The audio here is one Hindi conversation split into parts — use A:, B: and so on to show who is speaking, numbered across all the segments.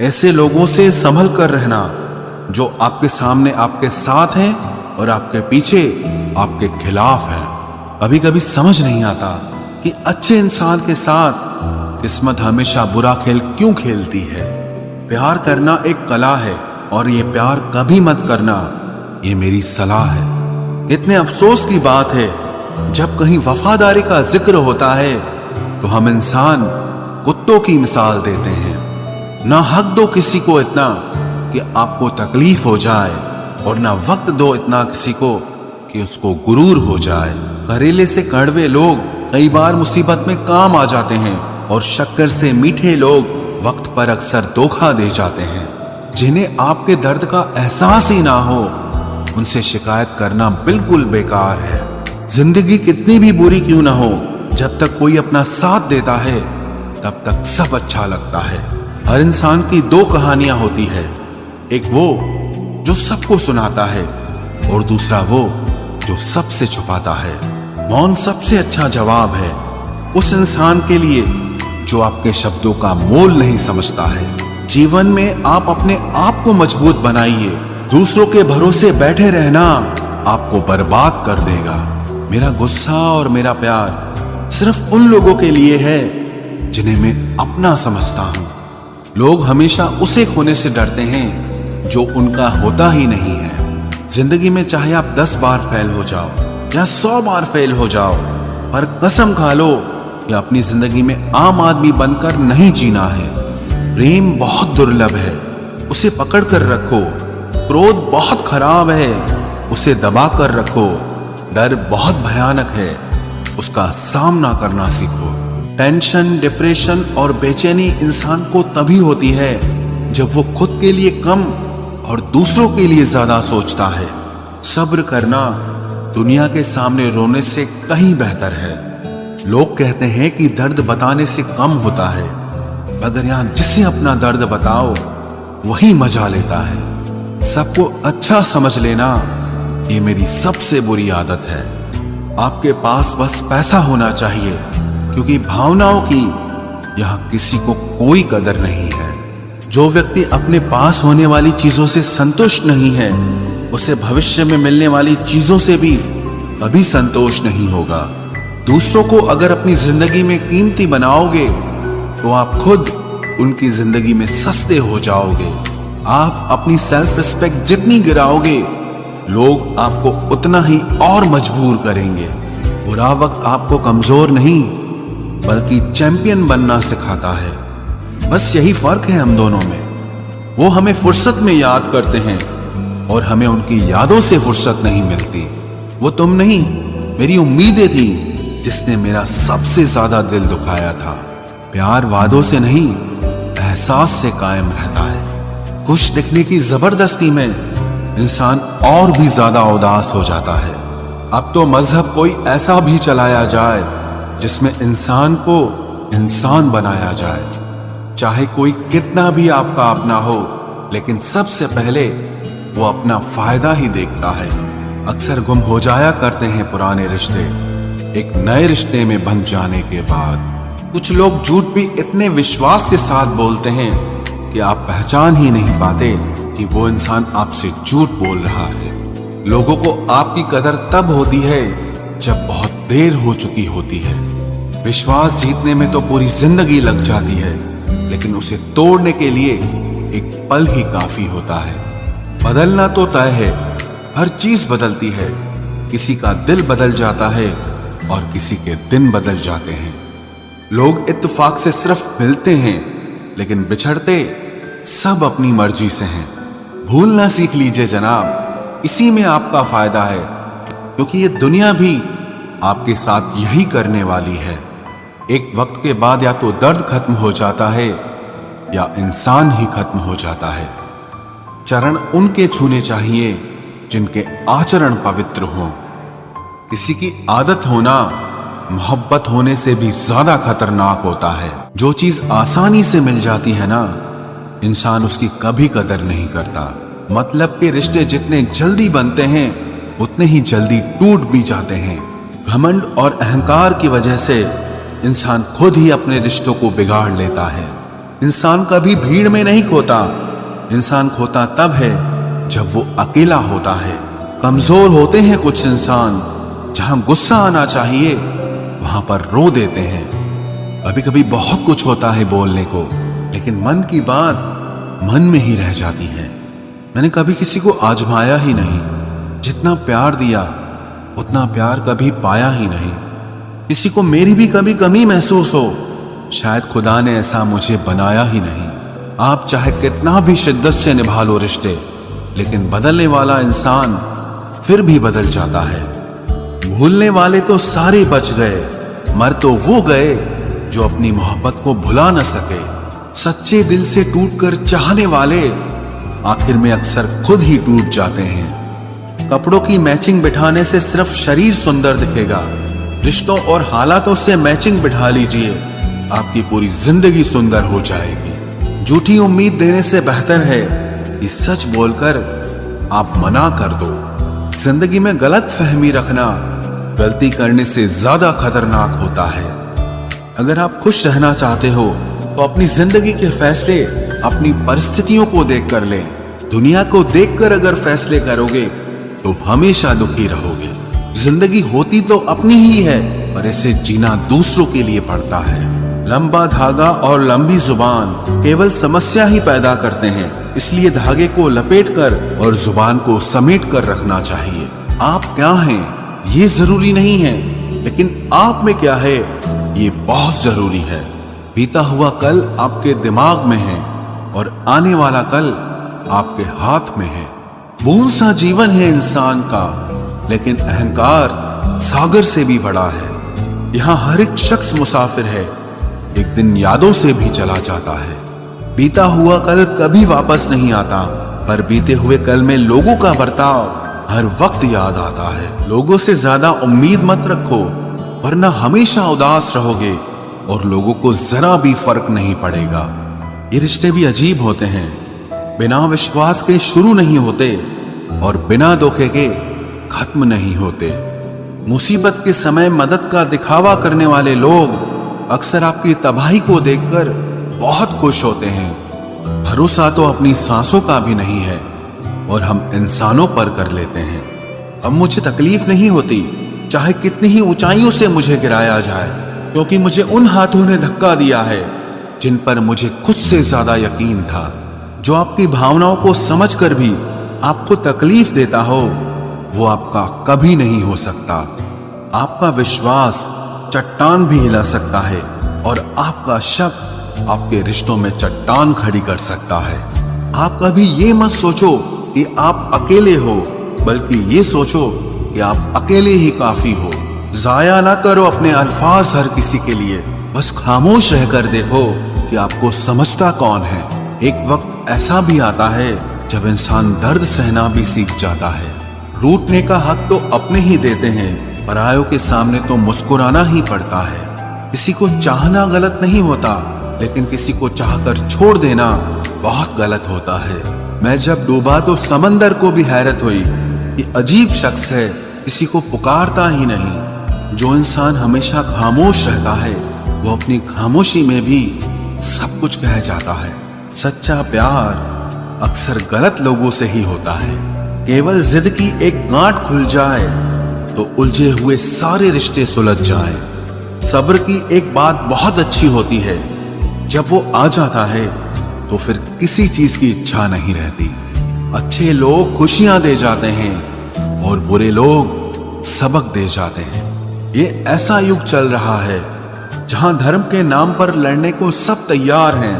A: ऐसे लोगों से संभल कर रहना जो आपके सामने आपके साथ हैं और आपके पीछे आपके खिलाफ हैं। कभी कभी समझ नहीं आता कि अच्छे इंसान के साथ किस्मत हमेशा बुरा खेल क्यों खेलती है। प्यार करना एक कला है और ये प्यार कभी मत करना, ये मेरी सलाह है। इतने अफसोस की बात है जब कहीं वफादारी का जिक्र होता है तो हम इंसान कुत्तों की मिसाल देते हैं। ना हक दो किसी को इतना कि आपको तकलीफ हो जाए और ना वक्त दो इतना किसी को कि उसको गुरूर हो जाए। करेले से कड़वे लोग कई बार मुसीबत में काम आ जाते हैं और शक्कर से मीठे लोग वक्त पर अक्सर धोखा दे जाते हैं। जिन्हें आपके दर्द का एहसास ही ना हो उनसे शिकायत करना बिल्कुल बेकार है। जिंदगी कितनी भी बुरी क्यों ना हो, जब तक कोई अपना साथ देता है तब तक सब अच्छा लगता है। हर इंसान की दो कहानियां होती है, एक वो जो सबको सुनाता है और दूसरा वो जो सबसे छुपाता है। मौन सबसे अच्छा जवाब है उस इंसान के लिए जो आपके शब्दों का मोल नहीं समझता है। जीवन में आप अपने आप को मजबूत बनाइए, दूसरों के भरोसे बैठे रहना आपको बर्बाद कर देगा। मेरा गुस्सा और मेरा प्यार सिर्फ उन लोगों के लिए है जिन्हें मैं अपना समझता हूं। लोग हमेशा उसे खोने से डरते हैं जो उनका होता ही नहीं है। जिंदगी में चाहे आप 10 बार फेल हो जाओ या 100 बार फेल हो जाओ, पर कसम खा लो कि अपनी जिंदगी में आम आदमी बनकर नहीं जीना है। प्रेम बहुत दुर्लभ है, उसे पकड़ कर रखो। क्रोध बहुत खराब है, उसे दबा कर रखो। डर बहुत भयानक है, उसका सामना करना सीखो। टेंशन, डिप्रेशन और बेचैनी इंसान को तभी होती है जब वो खुद के लिए कम और दूसरों के लिए ज्यादा सोचता है। सब्र करना दुनिया के सामने रोने से कहीं बेहतर है। लोग कहते हैं कि दर्द बताने से कम होता है, मगर यहां जिसे अपना दर्द बताओ वही मजा लेता है। सबको अच्छा समझ लेना ये मेरी सबसे बुरी आदत है। आपके पास बस पैसा होना चाहिए, क्योंकि भावनाओं की यहां किसी को कोई कदर नहीं है। जो व्यक्ति अपने पास होने वाली चीजों से संतुष्ट नहीं है, उसे भविष्य में मिलने वाली चीजों से भी कभी संतोष नहीं होगा। दूसरों को अगर अपनी जिंदगी में कीमती बनाओगे तो आप खुद उनकी जिंदगी में सस्ते हो जाओगे। आप अपनी सेल्फ रिस्पेक्ट जितनी गिराओगे, लोग आपको उतना ही और मजबूर करेंगे। बुरा वक्त आपको कमजोर नहीं बल्कि चैंपियन बनना सिखाता है। बस यही फर्क है हम दोनों में। वो हमें फुर्सत में याद करते हैं और हमें उनकी यादों से फुर्सत नहीं मिलती। वो तुम नहीं, मेरी उम्मीदें थी जिसने मेरा सबसे ज्यादा दिल दुखाया था। प्यार वादों से नहीं, एहसास से कायम रहता है। खुश दिखने की जबरदस्ती में इंसान और भी ज्यादा उदास हो जाता है। अब तो मजहब कोई ऐसा भी चलाया जाए जिसमें इंसान को इंसान बनाया जाए। चाहे कोई कितना भी आपका अपना हो, लेकिन सबसे पहले वो अपना फायदा ही देखता है। अक्सर गुम हो जाया करते हैं पुराने रिश्ते एक नए रिश्ते में बंध जाने के बाद। कुछ लोग झूठ भी इतने विश्वास के साथ बोलते हैं कि आप पहचान ही नहीं पाते कि वो इंसान आपसे झूठ बोल रहा है। लोगों को आपकी कदर तब होती है जब बहुत देर हो चुकी होती है। विश्वास जीतने में तो पूरी जिंदगी लग जाती है, लेकिन उसे तोड़ने के लिए एक पल ही काफी होता है। बदलना तो तय है, हर चीज बदलती है। किसी का दिल बदल जाता है और किसी के दिन बदल जाते हैं। लोग इत्तेफाक से सिर्फ मिलते हैं, लेकिन बिछड़ते सब अपनी मर्जी से हैं। भूलना सीख लीजिए जनाब, इसी में आपका फायदा है, क्योंकि ये दुनिया भी आपके साथ यही करने वाली है। एक वक्त के बाद या तो दर्द खत्म हो जाता है या इंसान ही खत्म हो जाता है। चरण उनके छूने चाहिए जिनके आचरण पवित्र हों। किसी की आदत होना मोहब्बत होने से भी ज्यादा खतरनाक होता है। जो चीज आसानी से मिल जाती है ना, इंसान उसकी कभी कदर नहीं करता। मतलब के रिश्ते जितने जल्दी बनते हैं उतने ही जल्दी टूट भी जाते हैं। घमंड और अहंकार की वजह से इंसान खुद ही अपने रिश्तों को बिगाड़ लेता है। इंसान कभी भीड़ में नहीं खोता, इंसान खोता तब है जब वो अकेला होता है। कमजोर होते हैं कुछ इंसान, जहां गुस्सा आना चाहिए वहां पर रो देते हैं। कभी कभी बहुत कुछ होता है बोलने को, लेकिन मन की बात मन में ही रह जाती है। मैंने कभी किसी को आजमाया ही नहीं, जितना प्यार दिया उतना प्यार कभी पाया ही नहीं। किसी को मेरी भी कभी कमी महसूस हो, शायद खुदा ने ऐसा मुझे बनाया ही नहीं। आप चाहे कितना भी शिद्दत से निभा लो रिश्ते, लेकिन बदलने वाला इंसान फिर भी बदल जाता है। भूलने वाले तो सारे बच गए, मर तो वो गए जो अपनी मोहब्बत को भुला न सके। सच्चे दिल से टूटकर चाहने वाले आखिर में अक्सर खुद ही टूट जाते हैं। कपड़ों की मैचिंग बिठाने से सिर्फ शरीर सुंदर दिखेगा, रिश्तों और हालातों से मैचिंग बिठा लीजिए, आपकी पूरी जिंदगी सुंदर हो जाएगी। झूठी उम्मीद देने से बेहतर है कि सच बोलकर आप मना कर दो। जिंदगी में गलत फहमी रखना गलती करने से ज्यादा खतरनाक होता है। अगर आप खुश रहना चाहते हो तो अपनी जिंदगी के फैसले अपनी परिस्थितियों को देखकर लें। दुनिया को देखकर अगर फैसले करोगे तो हमेशा दुखी रहोगे। जिंदगी होती तो अपनी ही है, पर इसे जीना दूसरों के लिए पड़ता है। लंबा धागा और लंबी जुबान केवल समस्या ही पैदा करते हैं, इसलिए धागे को लपेटकर और जुबान को समेट कर रखना चाहिए। आप क्या हैं ये जरूरी नहीं है, लेकिन आप में क्या है ये बहुत जरूरी है। बीता हुआ कल आपके दिमाग में है और आने वाला कल आपके हाथ में है। बूंद सा जीवन है इंसान का, लेकिन अहंकार सागर से भी बड़ा है। यहाँ हर एक शख्स मुसाफिर है, एक दिन यादों से भी चला जाता है। बीता हुआ कल कभी वापस नहीं आता, पर बीते हुए कल में लोगों का बर्ताव हर वक्त याद आता है। लोगों से ज्यादा उम्मीद मत रखो, वरना हमेशा उदास रहोगे और लोगों को जरा भी फर्क नहीं पड़ेगा। ये रिश्ते भी अजीब होते हैं, बिना विश्वास के शुरू नहीं होते और बिना धोखे के खत्म नहीं होते। मुसीबत के समय मदद का दिखावा करने वाले लोग अक्सर आपकी तबाही को देखकर बहुत खुश होते हैं। भरोसा तो अपनी सांसों का भी नहीं है और हम इंसानों पर कर लेते हैं। अब मुझे तकलीफ नहीं होती चाहे कितनी ही ऊंचाइयों से मुझे गिराया जाए, क्योंकि मुझे उन हाथों ने धक्का दिया है जिन पर मुझे खुद से ज्यादा यकीन था। जो आपकी भावनाओं को समझकर भी आपको तकलीफ देता हो, वो आपका कभी नहीं हो सकता। आपका विश्वास चट्टान भी हिला सकता है और आपका शक आपके रिश्तों में चट्टान खड़ी कर सकता है। आप कभी ये मत सोचो कि आप अकेले हो, बल्कि ये सोचो कि आप अकेले ही काफी हो। जाया ना करो अपने अल्फाज हर किसी के लिए, बस खामोश रहकर देखो कि आपको समझता कौन है। एक वक्त ऐसा भी आता है जब इंसान दर्द सहना भी सीख जाता है। रूठने का हक तो अपने ही देते हैं, परायों के सामने तो मुस्कुराना ही पड़ता है। किसी को चाहना गलत नहीं होता, लेकिन किसी को चाहकर छोड़ देना बहुत गलत होता है। मैं जब डूबा तो समंदर को भी हैरत हुई, ये अजीब शख्स है, किसी को पुकारता ही नहीं। जो इंसान हमेशा खामोश रहता है, वो अपनी खामोशी में भी सब कुछ कह जाता है। सच्चा प्यार अक्सर गलत लोगों से ही होता है। केवल जिद की एक गांठ खुल जाए तो उलझे हुए सारे रिश्ते सुलझ जाएं। सब्र की एक बात बहुत अच्छी होती है, जब वो आ जाता है तो फिर किसी चीज की इच्छा नहीं रहती। अच्छे लोग खुशियां दे जाते हैं और बुरे लोग सबक दे जाते हैं। ये ऐसा युग चल रहा है जहां धर्म के नाम पर लड़ने को सब तैयार हैं,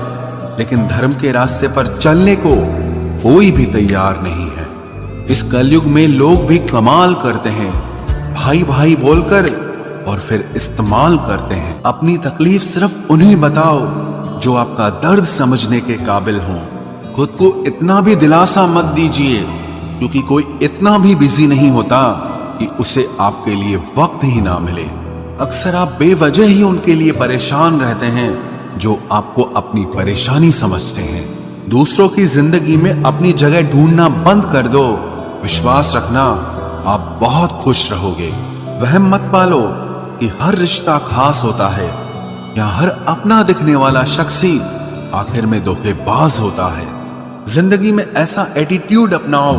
A: लेकिन धर्म के रास्ते पर चलने को कोई भी तैयार नहीं है। इस कलयुग में लोग भी कमाल करते हैं, भाई भाई बोलकर और फिर इस्तेमाल करते हैं। अपनी तकलीफ सिर्फ उन्हें बताओ जो आपका दर्द समझने के काबिल हों। खुद को इतना भी दिलासा मत दीजिए, क्योंकि कोई इतना भी बिजी नहीं होता कि उसे आपके लिए वक्त ही ना मिले। अक्सर आप बेवजह ही उनके लिए परेशान रहते हैं जो आपको अपनी परेशानी समझते हैं। दूसरों की जिंदगी में अपनी जगह ढूंढना बंद कर दो। विश्वास रखना, आप बहुत खुश रहोगे। वहम मत पालो कि हर रिश्ता खास होता है या हर अपना दिखने वाला शख्स ही आखिर में धोखेबाज होता है। जिंदगी में ऐसा एटीट्यूड अपनाओ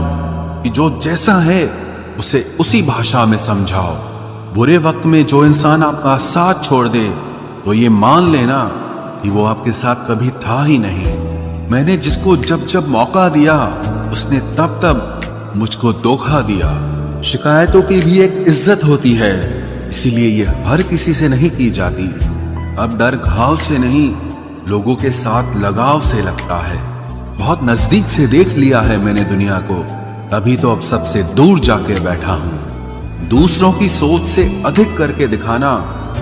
A: कि जो जैसा है उसे उसी भाषा में समझाओ। बुरे वक्त में जो इंसान आपका साथ छोड़ दे तो ये मान लेना कि वो आपके साथ कभी था ही नहीं। मैंने जिसको जब जब मौका दिया उसने तब तब मुझको धोखा दिया। शिकायतों की भी एक इज्जत होती है, इसीलिए ये हर किसी से नहीं की जाती। अब डर घाव से नहीं, लोगों के साथ लगाव से लगता है। बहुत नजदीक से देख लिया है मैंने दुनिया को, तभी तो अब सबसे दूर जाके बैठा हूं। दूसरों की सोच से अधिक करके दिखाना,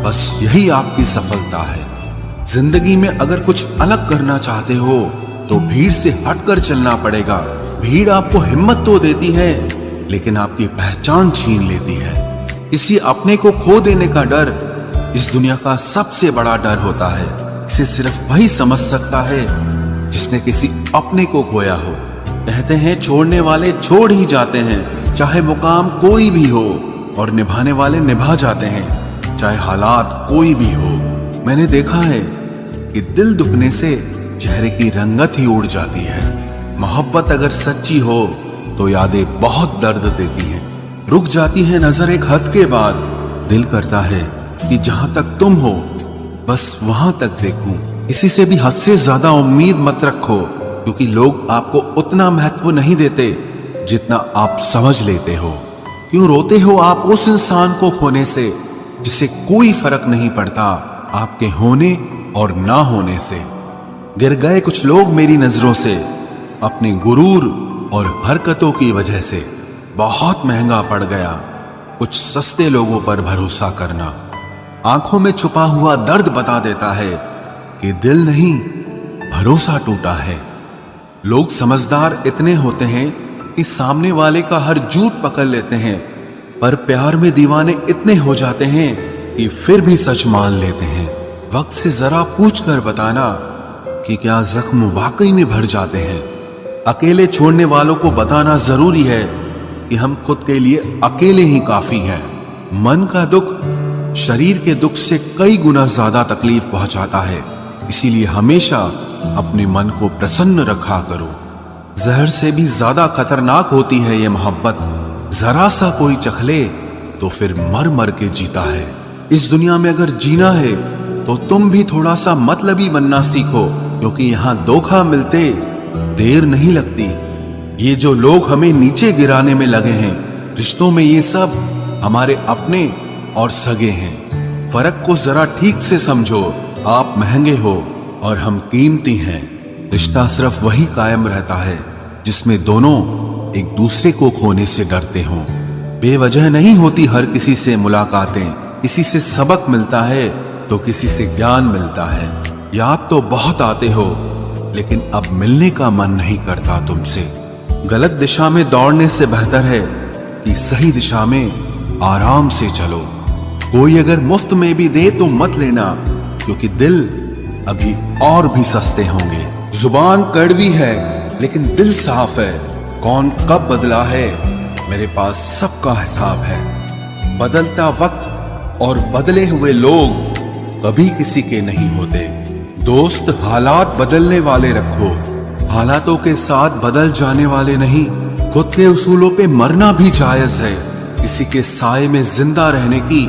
A: बस यही आपकी सफलता है। जिंदगी में अगर कुछ अलग करना चाहते हो तो भीड़ से हटकर चलना पड़ेगा। भीड़ आपको हिम्मत तो देती है, लेकिन आपकी पहचान छीन लेती है। किसी अपने को खो देने का डर इस दुनिया का सबसे बड़ा डर होता है। इसे सिर्फ वही समझ सकता है जिसने किसी अपने को खोया हो। कहते हैं छोड़ने वाले छोड़ ही जाते हैं, चाहे मुकाम कोई भी हो, और निभाने वाले निभा जाते हैं, चाहे हालात कोई भी हो। मैंने देखा है कि दिल दुखने से चेहरे की रंगत ही उड़ जाती है। मोहब्बत अगर सच्ची हो तो यादें बहुत दर्द देती हैं। रुक जाती है नजर एक हद के बाद। दिल करता है कि जहां तक तुम हो बस वहां तक देखूं। किसी से भी हद से ज्यादा उम्मीद मत रखो, क्योंकि लोग आपको उतना महत्व नहीं देते जितना आप समझ लेते हो। क्यों रोते हो आप उस इंसान को खोने से जिसे कोई फर्क नहीं पड़ता आपके होने और ना होने से। गिर गए कुछ लोग मेरी नजरों से अपने गुरूर और हरकतों की वजह से। बहुत महंगा पड़ गया कुछ सस्ते लोगों पर भरोसा करना। आंखों में छुपा हुआ दर्द बता देता है कि दिल नहीं, भरोसा टूटा है। लोग समझदार इतने होते हैं कि सामने वाले का हर झूठ पकड़ लेते हैं, पर प्यार में दीवाने इतने हो जाते हैं कि फिर भी सच मान लेते हैं। वक्त से जरा पूछ कर बताना कि क्या जख्म वाकई में भर जाते हैं। अकेले छोड़ने वालों को बताना जरूरी है कि हम खुद के लिए अकेले ही काफी हैं। मन का दुख शरीर के दुख से कई गुना ज्यादा तकलीफ पहुंचाता है, इसीलिए हमेशा अपने मन को प्रसन्न रखा करो। जहर से भी ज्यादा खतरनाक होती है ये मोहब्बत। जरा सा कोई चखले तो फिर मर मर के जीता है। इस दुनिया में अगर जीना है तो तुम भी थोड़ा सा मतलबी बनना सीखो, क्योंकि यहाँ धोखा मिलते देर नहीं लगती। ये जो लोग हमें नीचे गिराने में लगे हैं, रिश्तों में ये सब हमारे अपने और सगे हैं। फर्क को जरा ठीक से समझो। आप महंगे हो और हम कीमती हैं। रिश्ता सिर्फ वही कायम रहता है जिसमें दोनों एक दूसरे को खोने से डरते हों। बेवजह नहीं होती हर किसी से मुलाकातें। किसी से सबक मिलता है तो किसी से ज्ञान मिलता है। याद तो बहुत आते हो, लेकिन अब मिलने का मन नहीं करता तुमसे। गलत दिशा में दौड़ने से बेहतर है कि सही दिशा में आराम से चलो। कोई अगर मुफ्त में भी दे तो मत लेना, क्योंकि दिल अभी और भी सस्ते होंगे। जुबान कड़वी है लेकिन दिल साफ है। कौन कब बदला है मेरे पास सबका हिसाब है। बदलता वक्त और बदले हुए लोग कभी किसी के नहीं होते। दोस्त हालात बदलने वाले रखो, हालातों के साथ बदल जाने वाले नहीं। खुद के उसूलों पे मरना भी जायज है। किसी के साए में जिंदा रहने की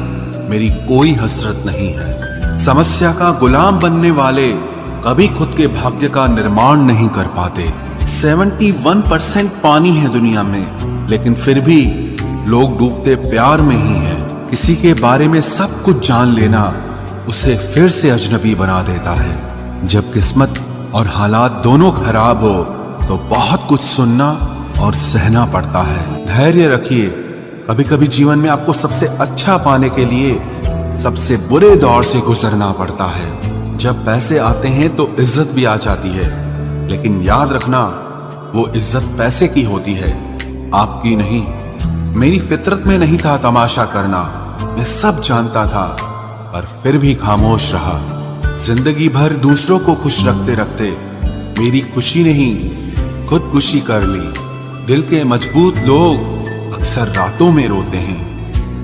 A: मेरी कोई हसरत नहीं है। समस्या का गुलाम बनने वाले कभी खुद के भाग्य का निर्माण नहीं कर पाते। 71% पानी है दुनिया में, लेकिन फिर भी लोग डूबते प्यार में ही हैं। किसी के बारे में सब कुछ जान लेना उसे फिर से अजनबी बना देता है। जब किस्मत और हालात दोनों खराब हो तो बहुत कुछ सुनना और सहना पड़ता है। धैर्य रखिए। कभी कभी जीवन में आपको सबसे अच्छा पाने के लिए सबसे बुरे दौर से गुजरना पड़ता है। जब पैसे आते हैं तो इज्जत भी आ जाती है, लेकिन याद रखना वो इज्जत पैसे की होती है, आपकी नहीं। मेरी फितरत में नहीं था तमाशा करना, मैं सब जानता था, पर फिर भी खामोश रहा। जिंदगी भर दूसरों को खुश रखते रखते मेरी खुशी नहीं खुदकुशी कर ली। दिल के मजबूत लोग अक्सर रातों में रोते हैं।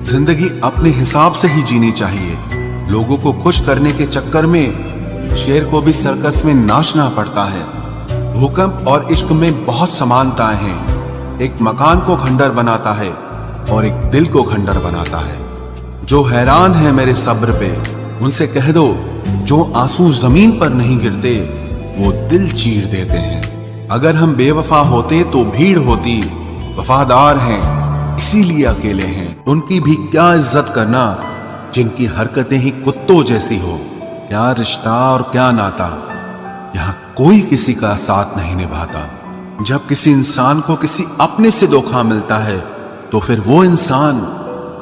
A: जिंदगी अपने हिसाब से ही जीनी चाहिए। लोगों को खुश करने के चक्कर में शेर को भी सर्कस में नाचना पड़ता है। भूकंप और इश्क में बहुत समानताएं हैं। एक मकान को खंडर बनाता है और एक दिल को खंडर बनाता है। जो हैरान है मेरे सब्र पे, उनसे कह दो जो आंसू जमीन पर नहीं गिरते वो दिल चीर देते हैं। अगर हम बेवफा होते तो भीड़ होती, वफादार हैं इसीलिए अकेले हैं। उनकी भी क्या इज्जत करना जिनकी हरकतें ही कुत्तों जैसी हो। क्या रिश्ता और क्या नाता, यहाँ कोई किसी का साथ नहीं निभाता। जब किसी इंसान को किसी अपने से धोखा मिलता है तो फिर वो इंसान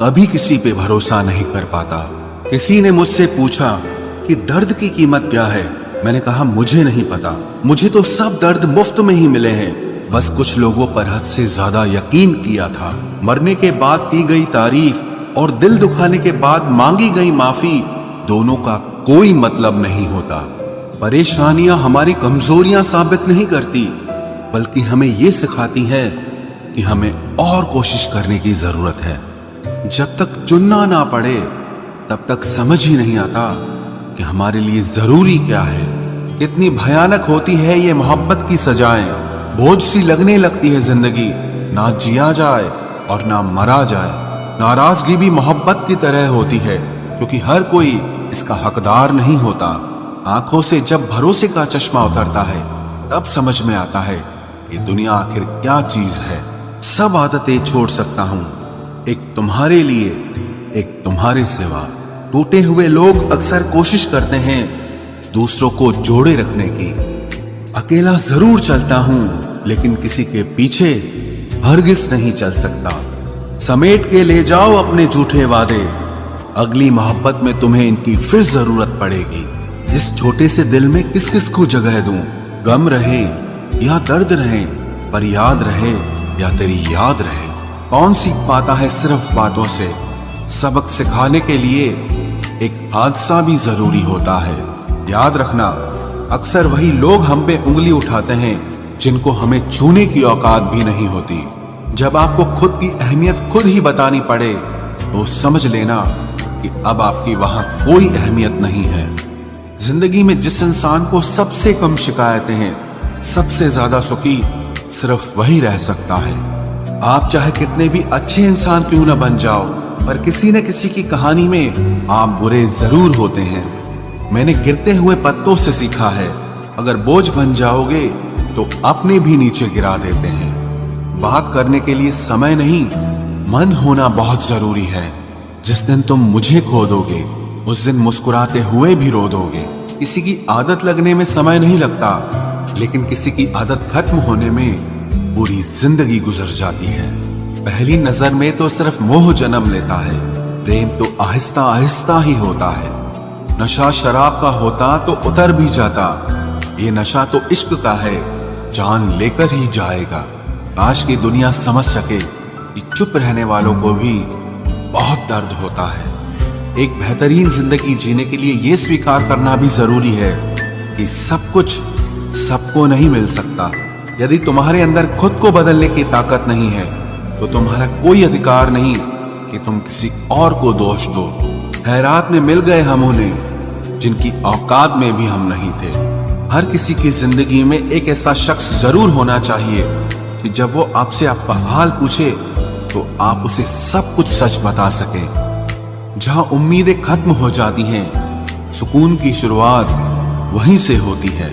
A: कभी किसी पे भरोसा नहीं कर पाता। किसी ने मुझसे पूछा कि दर्द की कीमत क्या है। मैंने कहा मुझे नहीं पता, मुझे तो सब दर्द मुफ्त में ही मिले हैं। बस कुछ लोगों पर हद से ज्यादा यकीन किया था। मरने के बाद की गई तारीफ और दिल दुखाने के बाद मांगी गई माफी, दोनों का कोई मतलब नहीं होता। परेशानियां हमारी कमजोरियां साबित नहीं करती, बल्कि हमें ये सिखाती है कि हमें और कोशिश करने की जरूरत है। जब तक चुनना ना पड़े तब तक समझ ही नहीं आता कि हमारे लिए जरूरी क्या है। कितनी भयानक होती है ये मोहब्बत की सजाएं। बोझ सी लगने लगती है जिंदगी, ना जिया जाए और ना मरा जाए। नाराजगी भी मोहब्बत की तरह होती है, क्योंकि हर कोई इसका हकदार नहीं होता। आंखों से जब भरोसे का चश्मा उतरता है तब समझ में आता है कि दुनिया आखिर क्या चीज है। सब आदतें छोड़ सकता हूं, एक तुम्हारे लिए, एक तुम्हारे सिवा। टूटे हुए लोग अक्सर कोशिश करते हैं दूसरों को जोड़े रखने की। अकेला जरूर चलता हूं, लेकिन किसी के पीछे हरगिज नहीं चल सकता। समेट के ले जाओ अपने झूठे वादे, अगली मोहब्बत में तुम्हें इनकी फिर जरूरत पड़ेगी। इस छोटे से दिल में किस किस को जगह दूं? गम रहे या दर्द रहे, पर याद रहे या तेरी याद रहे। कौन सीख पाता है सिर्फ बातों से? सबक सिखाने के लिए एक हादसा भी जरूरी होता है। याद रखना, अक्सर वही लोग हम पे उंगली उठाते हैं जिनको हमें छूने की औकात भी नहीं होती। जब आपको खुद की अहमियत खुद ही बतानी पड़े तो समझ लेना कि अब आपकी वहां कोई अहमियत नहीं है। जिंदगी में जिस इंसान को सबसे कम शिकायतें हैं, सबसे ज्यादा सुखी सिर्फ वही रह सकता है। आप चाहे कितने भी अच्छे इंसान क्यों न बन जाओ, पर किसी न किसी की कहानी में आप बुरे जरूर होते हैं। मैंने गिरते हुए पत्तों से सीखा है, अगर बोझ बन जाओगे तो अपने भी नीचे गिरा देते हैं। बात करने के लिए समय नहीं, मन होना बहुत जरूरी है। जिस दिन तुम मुझे खो दोगे उस दिन मुस्कुराते हुए भी रो दोगे। किसी की आदत लगने में समय नहीं लगता, लेकिन किसी की आदत खत्म होने में पूरी जिंदगी गुजर जाती है। पहली नजर में तो सिर्फ मोह जन्म लेता है, प्रेम तो आहिस्ता आहिस्ता ही होता है। नशा शराब का होता तो उतर भी जाता, ये नशा तो इश्क का है, जान लेकर ही जाएगा। काश की दुनिया समझ सके कि चुप रहने वालों को भी बहुत दर्द होता है। एक बेहतरीन जिंदगी जीने के लिए ये स्वीकार करना भी जरूरी है कि सब कुछ सबको नहीं मिल सकता। यदि तुम्हारे अंदर खुद को बदलने की ताकत नहीं है तो तुम्हारा कोई अधिकार नहीं कि तुम किसी और को दोष दो। हैरात में मिल गए हम उन्हें जिनकी औकात में भी हम नहीं थे। हर किसी की जिंदगी में एक ऐसा शख्स जरूर होना चाहिए कि जब वो आपसे आपका हाल पूछे तो आप उसे सब कुछ सच बता सके। जहां उम्मीदें खत्म हो जाती हैं, सुकून की शुरुआत वहीं से होती है।